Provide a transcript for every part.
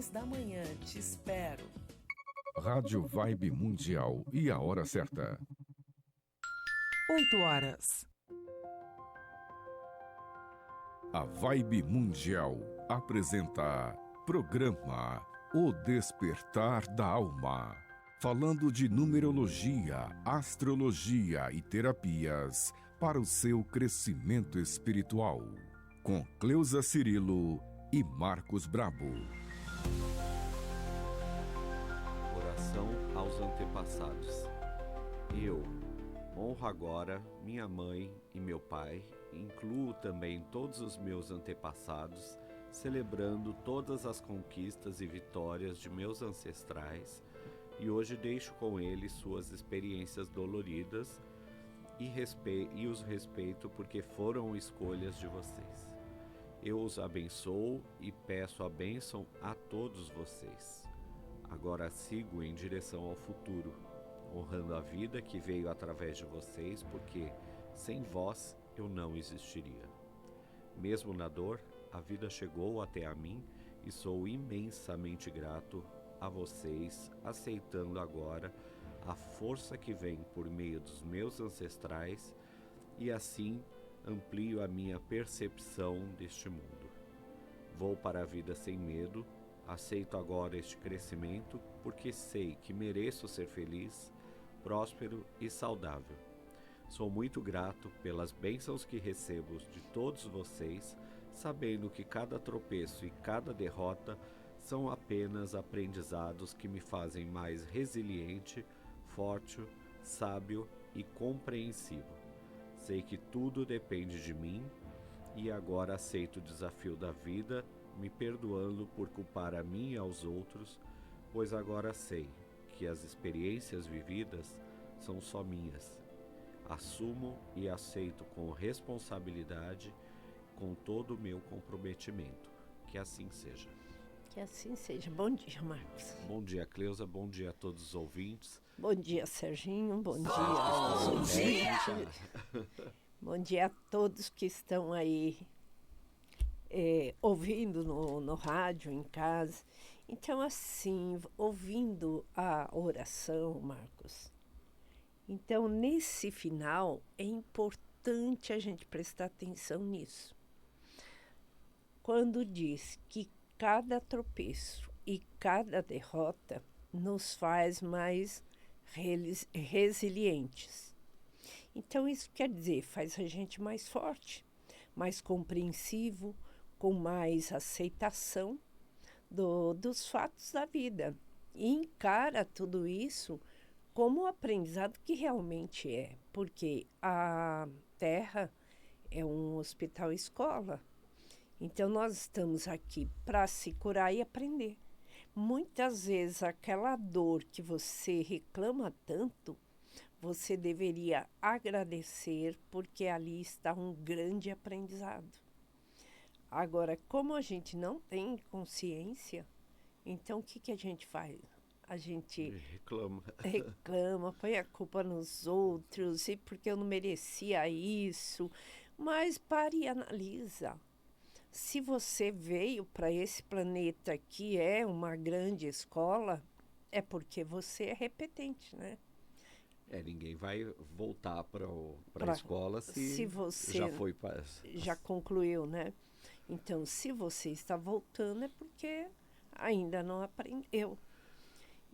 Da manhã, te espero. Rádio Vibe Mundial e a hora certa. 8 horas. A Vibe Mundial apresenta programa O Despertar da Alma. Falando de numerologia, astrologia e terapias para o seu crescimento espiritual. Com Cleusa Cirilo e Marcos Brabo. Oração aos antepassados. Eu honro agora minha mãe e meu pai, incluo também todos os meus antepassados, celebrando todas as conquistas e vitórias de meus ancestrais, e hoje deixo com eles suas experiências doloridas e os respeito porque foram escolhas de vocês. Eu os abençoo e peço a bênção a todos vocês. Agora sigo em direção ao futuro, honrando a vida que veio através de vocês, porque sem vós eu não existiria. Mesmo na dor, a vida chegou até a mim e sou imensamente grato a vocês, aceitando agora a força que vem por meio dos meus ancestrais e assim amplio a minha percepção deste mundo. Vou para a vida sem medo. Aceito agora este crescimento porque sei que mereço ser feliz, próspero e saudável. Sou muito grato pelas bênçãos que recebo de todos vocês, sabendo que cada tropeço e cada derrota são apenas aprendizados que me fazem mais resiliente, forte, sábio e compreensivo. Sei que tudo depende de mim e agora aceito o desafio da vida, me perdoando por culpar a mim e aos outros, pois agora sei que as experiências vividas são só minhas. Assumo e aceito com responsabilidade, com todo o meu comprometimento. Que assim seja. Que assim seja. Bom dia, Marcos. Bom dia, Cleusa. Bom dia a todos os ouvintes. Bom dia, Serginho. Bom dia aos ouvintes. Bom dia a todos que estão aí ouvindo no rádio, em casa. Então, assim, ouvindo a oração, Marcos. Então, nesse final, é importante a gente prestar atenção nisso. Quando diz que cada tropeço e cada derrota nos faz mais resilientes. Então, isso quer dizer, faz a gente mais forte, mais compreensivo, com mais aceitação dos fatos da vida. E encara tudo isso como o aprendizado que realmente é, porque a Terra é um hospital-escola. Então, nós estamos aqui para se curar e aprender. Muitas vezes, aquela dor que você reclama tanto, você deveria agradecer, porque ali está um grande aprendizado. Agora, como a gente não tem consciência, então o que a gente faz? A gente reclama, põe a culpa nos outros, e porque eu não merecia isso. Mas pare e analisa. Se você veio para esse planeta que é uma grande escola, é porque você é repetente, né? Ninguém vai voltar para a escola se você já foi para... Já concluiu, né? Então, se você está voltando, é porque ainda não aprendeu.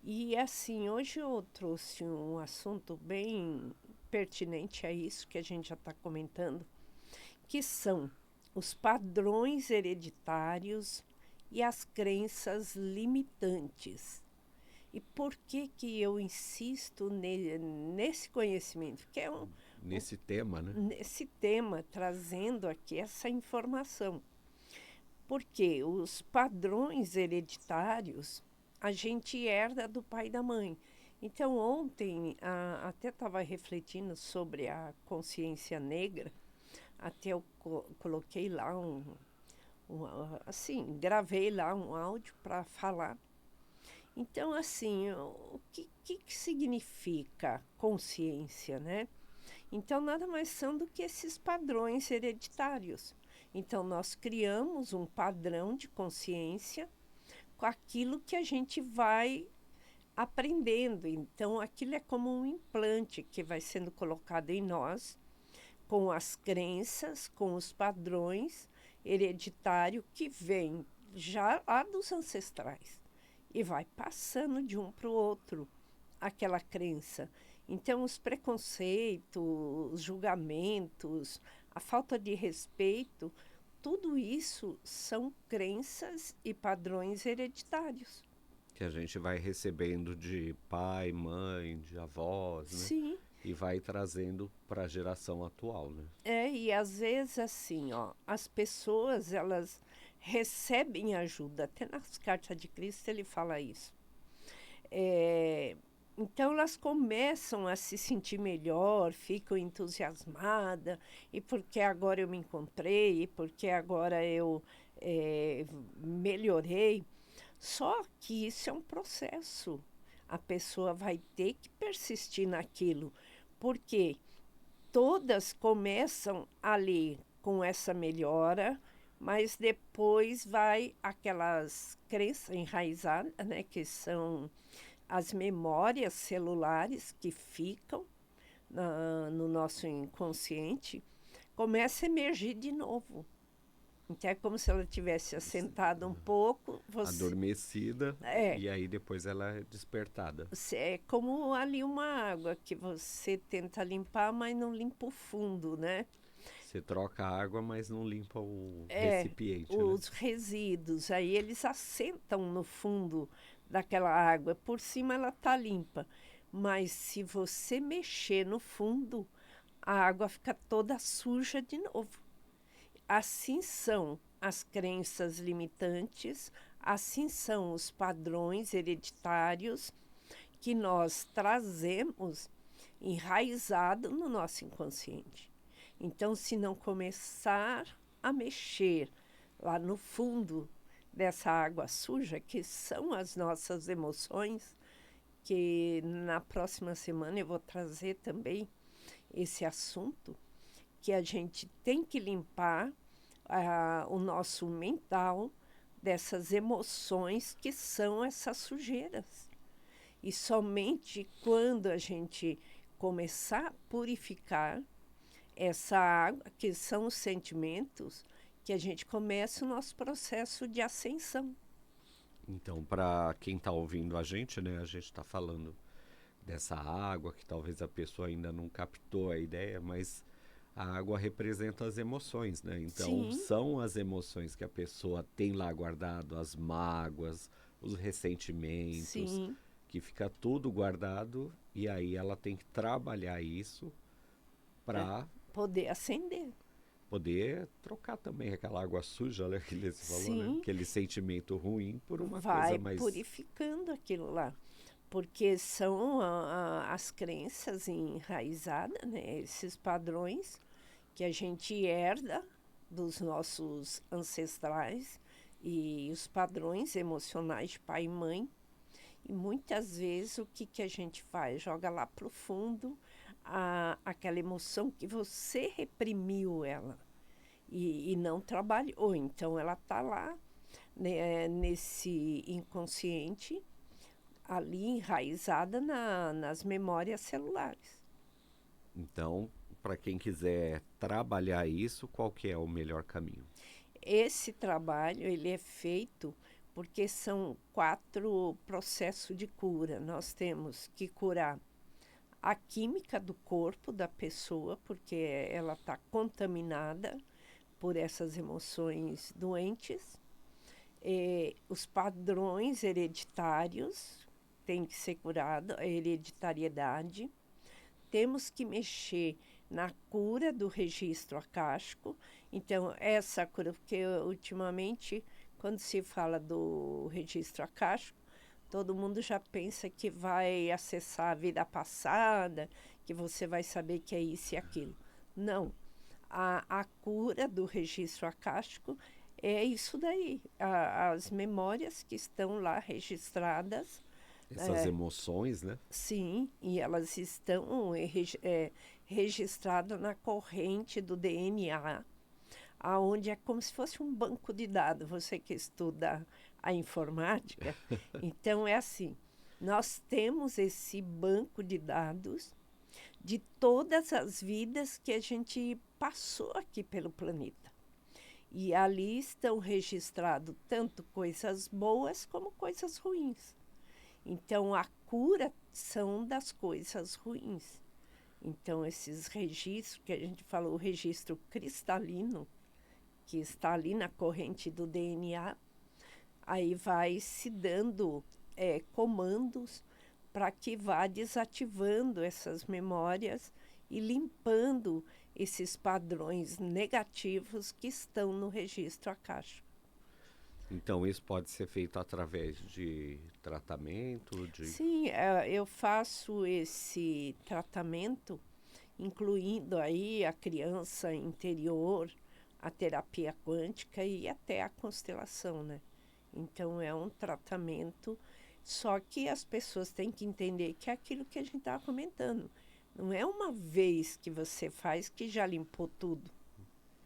E assim, hoje eu trouxe um assunto bem pertinente a isso que a gente já está comentando, que são os padrões hereditários e as crenças limitantes. E por que eu insisto nesse conhecimento? Que é nesse tema, né? Nesse tema, trazendo aqui essa informação. Porque os padrões hereditários a gente herda do pai e da mãe. Então, ontem, até estava refletindo sobre a consciência negra, até eu coloquei lá gravei lá um áudio para falar. Então, assim, o que significa consciência, né? Então, nada mais são do que esses padrões hereditários. Então, nós criamos um padrão de consciência com aquilo que a gente vai aprendendo. Então, aquilo é como um implante que vai sendo colocado em nós, com as crenças, com os padrões hereditários que vêm já lá dos ancestrais e vai passando de um para o outro aquela crença. Então, os preconceitos, os julgamentos, a falta de respeito, tudo isso são crenças e padrões hereditários. Que a gente vai recebendo de pai, mãe, de avós, né? Sim. E vai trazendo para a geração atual, né? E às vezes assim, ó, as pessoas, elas recebem ajuda, até nas cartas de Cristo ele fala isso. Então elas começam a se sentir melhor, ficam entusiasmadas, e porque agora eu me encontrei, e porque agora eu melhorei. Só que isso é um processo. A pessoa vai ter que persistir naquilo, porque todas começam ali com essa melhora, mas depois vai aquelas crenças enraizadas, né, que são as memórias celulares que ficam no nosso inconsciente, começa a emergir de novo. Então é como se ela tivesse assentado um pouco. Adormecida, e aí depois ela é despertada. É como ali uma água que você tenta limpar, mas não limpa o fundo, né? Você troca a água, mas não limpa o recipiente, os né? resíduos. Aí eles assentam no fundo daquela água. Por cima ela está limpa. Mas se você mexer no fundo, a água fica toda suja de novo. Assim são as crenças limitantes, assim são os padrões hereditários que nós trazemos enraizado no nosso inconsciente. Então, se não começar a mexer lá no fundo dessa água suja, que são as nossas emoções, que na próxima semana eu vou trazer também esse assunto, que a gente tem que limpar o nosso mental dessas emoções que são essas sujeiras. E somente quando a gente começar a purificar essa água, que são os sentimentos, que a gente começa o nosso processo de ascensão. Então, para quem está ouvindo a gente, né, a gente está falando dessa água, que talvez a pessoa ainda não captou a ideia, mas a água representa as emoções, né? Então, Sim. São as emoções que a pessoa tem lá guardado, as mágoas, os ressentimentos, Sim. que fica tudo guardado, e aí ela tem que trabalhar isso para poder acender. Poder trocar também aquela água suja, né, que você falou, né? Aquele sentimento ruim por uma coisa mais... Vai purificando aquilo lá. Porque são as crenças enraizadas, né? Esses padrões que a gente herda dos nossos ancestrais e os padrões emocionais de pai e mãe. E muitas vezes o que a gente faz? Joga lá para o fundo aquela emoção que você reprimiu ela e não trabalhou. Então ela está lá, né, nesse inconsciente, ali enraizada nas memórias celulares. Então, para quem quiser trabalhar isso, qual que é o melhor caminho? Esse trabalho ele é feito porque são 4 processos de cura. Nós temos que curar a química do corpo da pessoa, porque ela está contaminada por essas emoções doentes. Os padrões hereditários têm que ser curados, a hereditariedade. Temos que mexer na cura do registro acástico. Então, essa cura, porque ultimamente, quando se fala do registro acástico, todo mundo já pensa que vai acessar a vida passada, que você vai saber que é isso e aquilo. Não. A cura do registro acástico é isso daí. As memórias que estão lá registradas. Essas emoções, né? Sim, e elas estão registradas na corrente do DNA, aonde é como se fosse um banco de dados. Você que estuda a informática. Então, é assim, nós temos esse banco de dados de todas as vidas que a gente passou aqui pelo planeta. E ali estão registrados tanto coisas boas como coisas ruins. Então, a cura são das coisas ruins. Então, esses registros, que a gente falou, o registro cristalino, que está ali na corrente do DNA, aí vai se dando comandos para que vá desativando essas memórias e limpando esses padrões negativos que estão no registro akáshico. Então, isso pode ser feito através de tratamento? Sim, eu faço esse tratamento, incluindo aí a criança interior, a terapia quântica e até a constelação, né? Então, é um tratamento, só que as pessoas têm que entender que é aquilo que a gente estava comentando. Não é uma vez que você faz que já limpou tudo.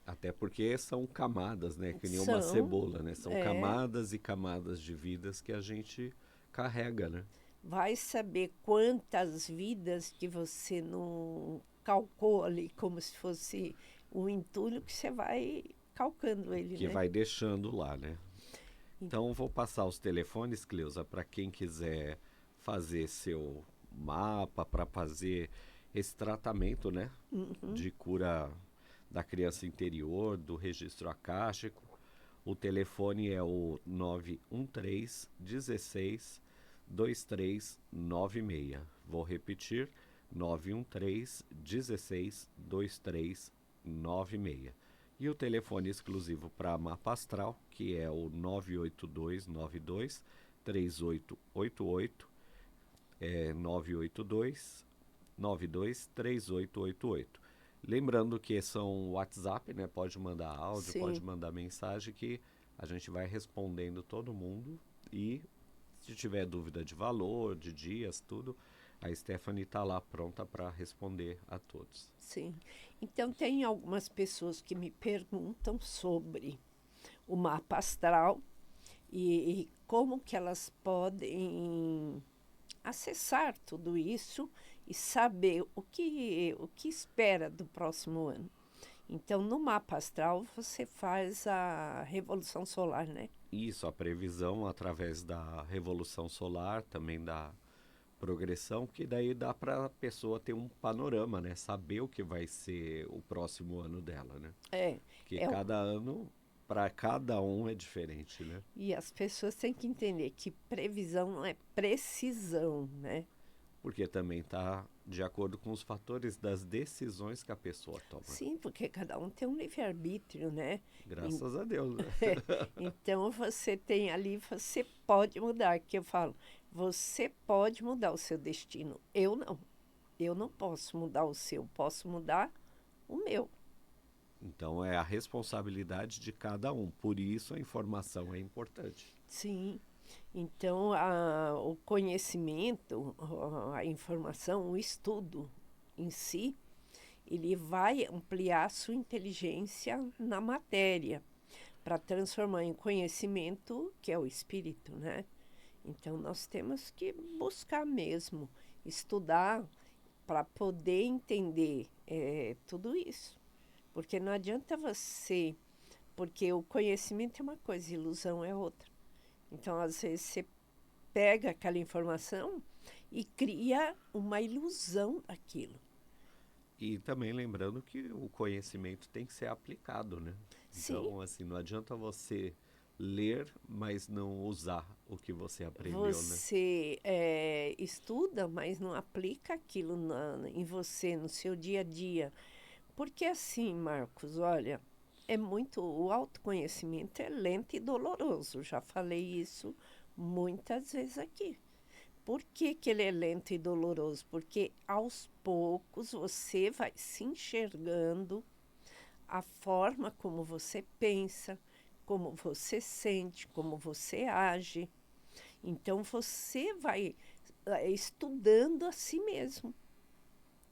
Até porque são camadas, né? Que nem uma cebola, né? São camadas e camadas de vidas que a gente carrega, né? Vai saber quantas vidas que você não calcou ali, como se fosse um entulho que você vai calcando ele, que né? vai deixando lá, né? Então, vou passar os telefones, Cleusa, para quem quiser fazer seu mapa, para fazer esse tratamento, né? De cura da criança interior, do registro akáshico. O telefone é o 913 16 2396. Vou repetir, 913 16 2396. E o telefone exclusivo para mapa astral, que é o 98292 3888, 982 92 3888. Lembrando que são WhatsApp, né? Pode mandar áudio, Sim. Pode mandar mensagem que a gente vai respondendo todo mundo. E se tiver dúvida de valor, de dias, tudo, a Stephanie está lá pronta para responder a todos. Sim. Então, tem algumas pessoas que me perguntam sobre o mapa astral e como que elas podem acessar tudo isso e saber o que espera do próximo ano. Então, no mapa astral, você faz a revolução solar, né? Isso, a previsão através da revolução solar, também da progressão, que daí dá para a pessoa ter um panorama, né? Saber o que vai ser o próximo ano dela, né? Porque cada ano, para cada um é diferente, né? E as pessoas têm que entender que previsão não é precisão, né? Porque também está de acordo com os fatores das decisões que a pessoa toma. Sim, porque cada um tem um livre-arbítrio, né? Graças a Deus, né? Então, você tem ali, você pode mudar, que eu falo, você pode mudar o seu destino. Eu não. Eu não posso mudar o seu, posso mudar o meu. Então, é a responsabilidade de cada um. Por isso, a informação é importante. Sim. Então, o conhecimento, a informação, o estudo em si, ele vai ampliar a sua inteligência na matéria, para transformar em conhecimento, que é o espírito, né? Então, nós temos que buscar mesmo, estudar, para poder entender tudo isso. Porque não adianta você... Porque o conhecimento é uma coisa, ilusão é outra. Então, às vezes, você pega aquela informação e cria uma ilusão daquilo. E também lembrando que o conhecimento tem que ser aplicado, né? Sim. Então, assim, não adianta você ler, mas não usar o que você aprendeu, né? Você estuda, mas não aplica aquilo em você, no seu dia a dia. Porque assim, Marcos, olha, o autoconhecimento é lento e doloroso. Já falei isso muitas vezes aqui. Por que ele é lento e doloroso? Porque aos poucos você vai se enxergando a forma como você pensa, como você sente, como você age. Então, você vai estudando a si mesmo.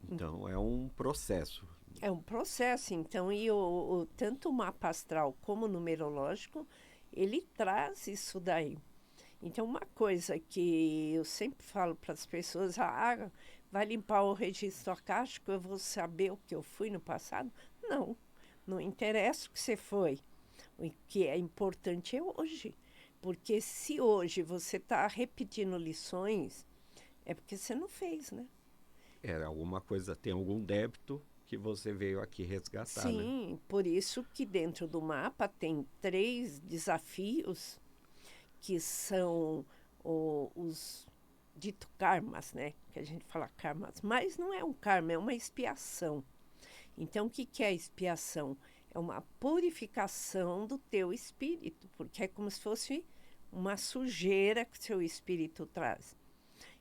Então, é um processo. É um processo, então, tanto o mapa astral como o numerológico, ele traz isso daí. Então, uma coisa que eu sempre falo para as pessoas, vai limpar o registro akáshico, eu vou saber o que eu fui no passado? Não, não interessa o que você foi. O que é importante é hoje. Porque se hoje você está repetindo lições, é porque você não fez, né? Era alguma coisa, tem algum débito que você veio aqui resgatar, né? Sim, por isso que dentro do mapa tem 3 desafios que são os dito karmas, né? Que a gente fala karmas, mas não é um karma, é uma expiação. Então, o que que é a expiação? É uma purificação do teu espírito, porque é como se fosse uma sujeira que seu espírito traz.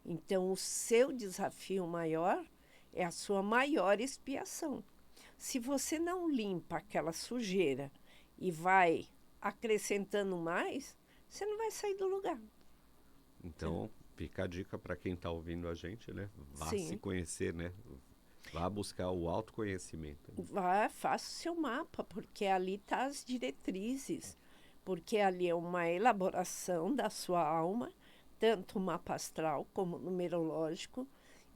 Então, o seu desafio maior é a sua maior expiação. Se você não limpa aquela sujeira e vai acrescentando mais, você não vai sair do lugar. Então, fica a dica para quem está ouvindo a gente, né? Vá Sim. se conhecer, né? Vá buscar o autoconhecimento. Vá, faça o seu mapa, porque ali tá as diretrizes, porque ali é uma elaboração da sua alma, tanto o mapa astral como o numerológico.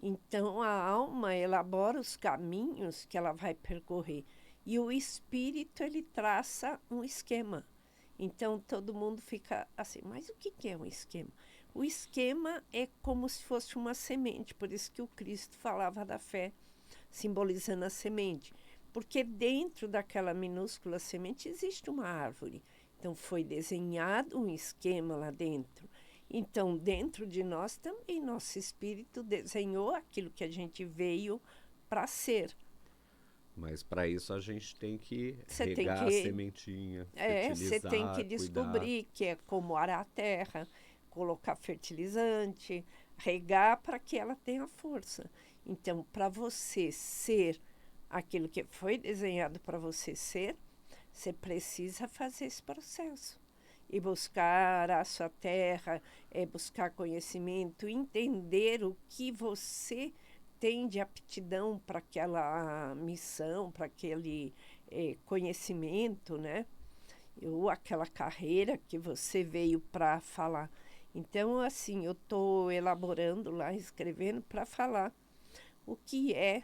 Então, a alma elabora os caminhos que ela vai percorrer. E o espírito, ele traça um esquema. Então, todo mundo fica assim, mas o que é um esquema? O esquema é como se fosse uma semente, por isso que o Cristo falava da fé, simbolizando a semente. Porque dentro daquela minúscula semente existe uma árvore. Então, foi desenhado um esquema lá dentro. Então, dentro de nós também, nosso espírito desenhou aquilo que a gente veio para ser. Mas para isso a gente tem que Você tem regar a que- sementinha, Você tem que fertilizar, descobrir que é como arar a terra, colocar fertilizante, regar para que ela tenha força. Então, para você ser aquilo que foi desenhado para você ser, você precisa fazer esse processo. E buscar a sua terra, buscar conhecimento, entender o que você tem de aptidão para aquela missão, para aquele conhecimento, né? Ou aquela carreira que você veio para falar. Então, assim, eu estou elaborando lá, escrevendo para falar o que é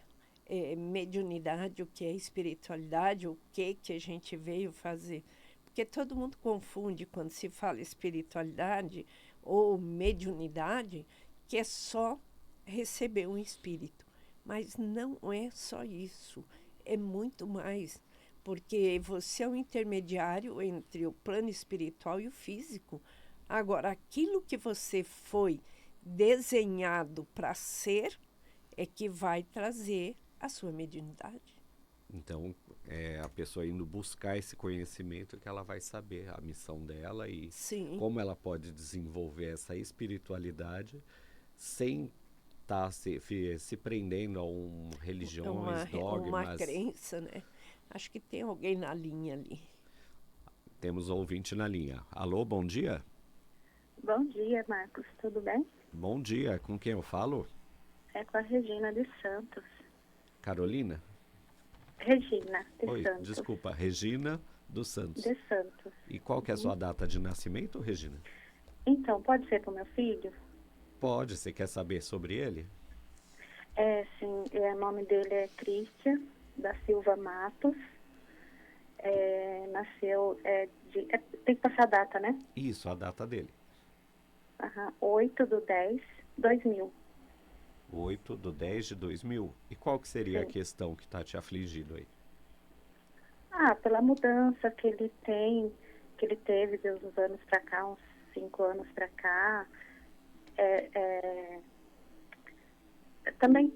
mediunidade, o que é espiritualidade, o que a gente veio fazer. Porque todo mundo confunde quando se fala espiritualidade ou mediunidade, que é só receber um espírito. Mas não é só isso, é muito mais. Porque você é um intermediário entre o plano espiritual e o físico. Agora, aquilo que você foi desenhado para ser é que vai trazer a sua mediunidade. Então, a pessoa indo buscar esse conhecimento que ela vai saber a missão dela e Sim. como ela pode desenvolver essa espiritualidade sem estar se prendendo a religiões, dogmas. Uma crença, né? Acho que tem alguém na linha ali. Temos ouvinte na linha. Alô, bom dia? Bom dia, Marcos. Tudo bem? Bom dia, com quem eu falo? É com a Regina de Santos. Carolina? Regina de Oi, Santos. desculpa, Regina dos Santos. De Santos. E qual que é a sua data de nascimento, Regina? Então, pode ser para o meu filho? Pode, você quer saber sobre ele? Sim. O nome dele é Cristian da Silva Matos. Nasceu... tem que passar a data, né? Isso, a data dele. 8/10/2000. 8/10/2000. E qual que seria a Sim. questão que está te afligindo aí? Pela mudança que ele teve de uns anos para cá, uns 5 anos para cá. Também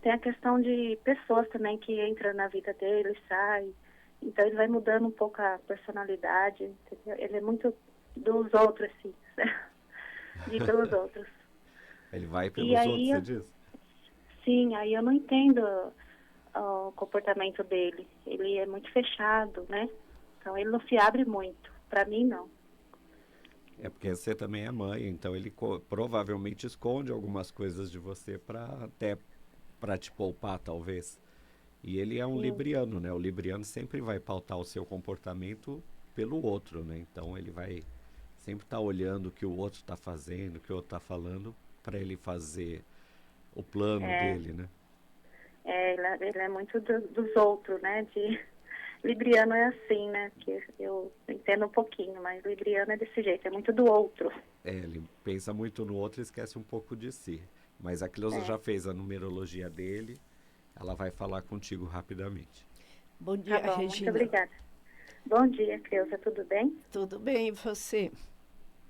tem a questão de pessoas também que entram na vida dele e saem. Então ele vai mudando um pouco a personalidade, entendeu? Ele é muito dos outros, assim, dos outros. Ele vai pelos E aí outros, você diz? Sim, aí eu não entendo o comportamento dele. Ele é muito fechado, né? Então ele não se abre muito. Para mim, não. É porque você também é mãe, então ele provavelmente esconde algumas coisas de você até para te poupar, talvez. E ele é um Sim. libriano, né? O libriano sempre vai pautar o seu comportamento pelo outro, né? Então ele vai sempre estar olhando o que o outro está fazendo, o que o outro está falando, para ele fazer o plano dele, né? Ele é muito dos outros, né? Libriano é assim, né? Que eu entendo um pouquinho, mas Libriano é desse jeito, é muito do outro. Ele pensa muito no outro e esquece um pouco de si. Mas a Cleusa já fez a numerologia dele, ela vai falar contigo rapidamente. Bom dia, Tá bom, Regina. muito obrigada. Bom dia, Cleusa, tudo bem? Tudo bem, e você?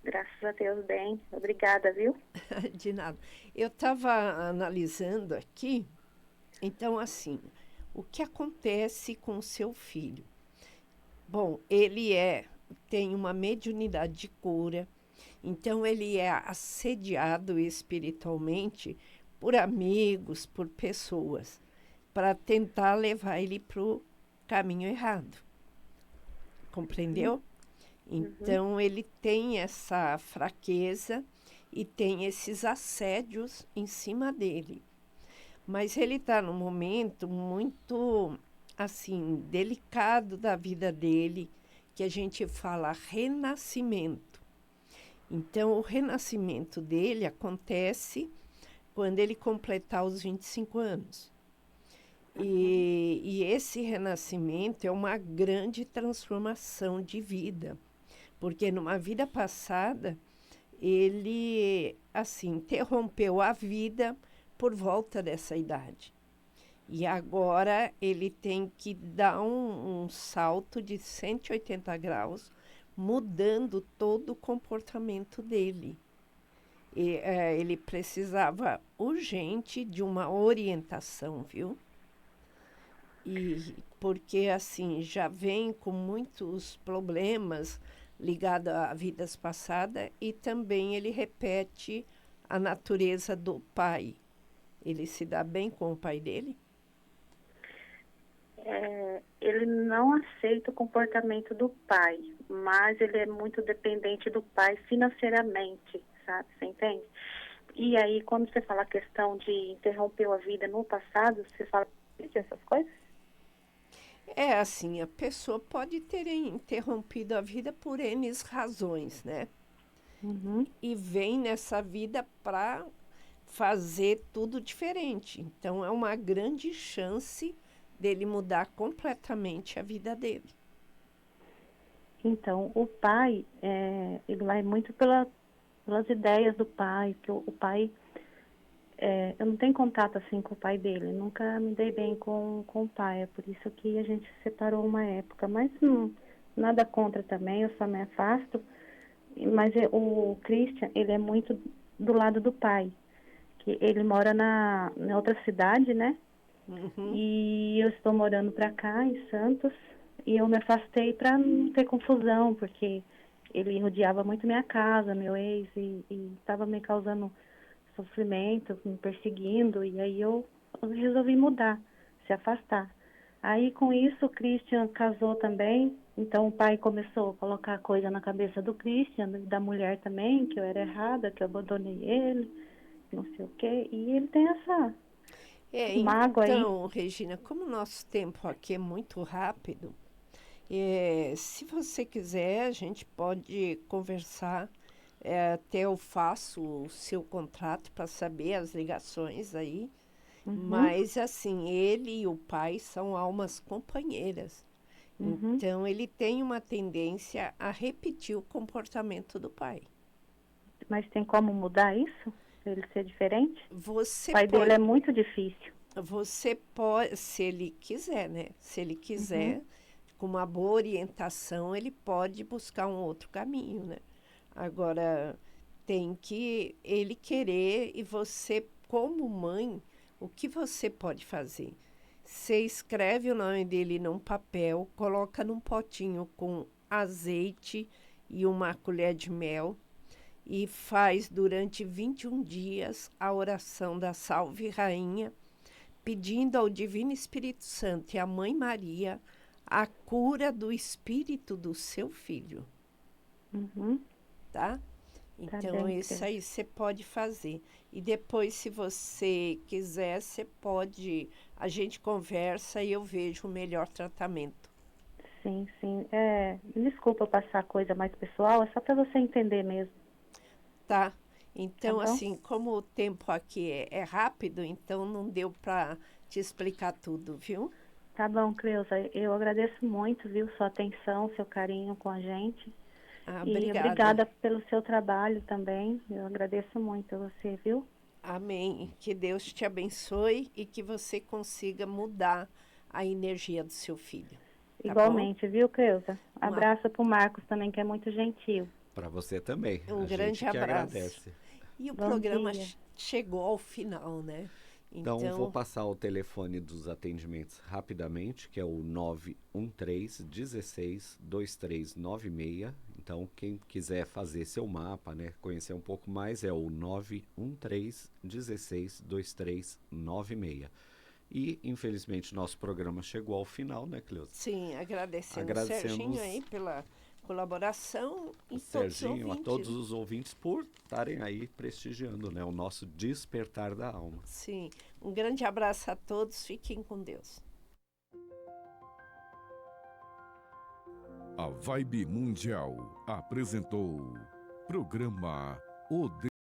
Graças a Deus, bem. Obrigada, viu? De nada. Eu estava analisando aqui, então, assim, o que acontece com o seu filho? Bom, ele tem uma mediunidade de cura, então ele é assediado espiritualmente por amigos, por pessoas, para tentar levar ele para o caminho errado. Compreendeu? Então, ele tem essa fraqueza e tem esses assédios em cima dele. Mas ele está num momento muito, assim, delicado da vida dele, que a gente fala renascimento. Então, o renascimento dele acontece quando ele completar os 25 anos. E esse renascimento é uma grande transformação de vida. Porque numa vida passada, ele, assim, interrompeu a vida por volta dessa idade. E agora ele tem que dar um salto de 180 graus, mudando todo o comportamento dele. Ele precisava urgente de uma orientação, viu? Porque, assim, já vem com muitos problemas ligados a vidas passadas e também ele repete a natureza do pai. Ele se dá bem com o pai dele? Ele não aceita o comportamento do pai, mas ele é muito dependente do pai financeiramente, sabe? Você entende? E aí, quando você fala a questão de interromper a vida no passado, você fala essas coisas? É assim, a pessoa pode ter interrompido a vida por N razões, né? E vem nessa vida para fazer tudo diferente. Então, é uma grande chance dele mudar completamente a vida dele. Então, o pai, ele vai muito pelas ideias do pai, que o pai... eu não tenho contato assim com o pai dele, nunca me dei bem com o pai, é por isso que a gente se separou uma época, mas nada contra também, eu só me afasto, mas o Christian, ele é muito do lado do pai, que ele mora na outra cidade, né? E eu estou morando para cá, em Santos, e eu me afastei para não ter confusão, porque ele rodeava muito minha casa, meu ex, e estava me causando sofrimento, me perseguindo, e aí eu resolvi mudar, se afastar. Aí com isso o Christian casou também, então o pai começou a colocar coisa na cabeça do Christian, da mulher também, que eu era errada, que eu abandonei ele, não sei o quê, e ele tem essa mágoa aí. Então, Regina, como o nosso tempo aqui é muito rápido, se você quiser, a gente pode conversar. Até eu faço o seu contrato para saber as ligações aí. Mas, assim, ele e o pai são almas companheiras. Então, ele tem uma tendência a repetir o comportamento do pai. Mas tem como mudar isso? Ele ser diferente? O pai dele é muito difícil. Você pode, se ele quiser, né? Se ele quiser, com uma boa orientação, ele pode buscar um outro caminho, né? Agora, tem que ele querer e você, como mãe, o que você pode fazer? Você escreve o nome dele num papel, coloca num potinho com azeite e uma colher de mel e faz durante 21 dias a oração da Salve Rainha, pedindo ao Divino Espírito Santo e à Mãe Maria a cura do espírito do seu filho. Tá? Então, bem, isso aí você pode fazer. E depois, se você quiser, você pode... A gente conversa e eu vejo o melhor tratamento. sim, sim. Desculpa eu passar coisa mais pessoal, é só para você entender mesmo. Tá? Então, Tá bom? assim, como o tempo aqui é rápido, então não deu para te explicar tudo, viu? Tá bom, Cleusa. Eu agradeço muito, viu, sua atenção, seu carinho com a gente. Ah, E obrigada. obrigada pelo seu trabalho também. Eu agradeço muito a você, viu? Amém. Que Deus te abençoe e que você consiga mudar a energia do seu filho. Tá bom? Igualmente, viu, Cleusa? Um Abraço pro Marcos também, que é muito gentil. Para você também. Um A grande gente que abraço. agradece. E o Bom programa dia. chegou ao final, né? Então, vou passar o telefone dos atendimentos rapidamente, que é o 913 16 2396. Então, quem quiser fazer seu mapa, né, conhecer um pouco mais, é o 913 16 2396. E, infelizmente, nosso programa chegou ao final, né, Cleusa? Sim, agradecendo o Agradecemos Serginho aí pela colaboração e o todos os Serginho, a ouvintes. todos os ouvintes por estarem aí prestigiando, né, o nosso Despertar da Alma. Sim, um grande abraço a todos, fiquem com Deus. A Vibe Mundial apresentou programa O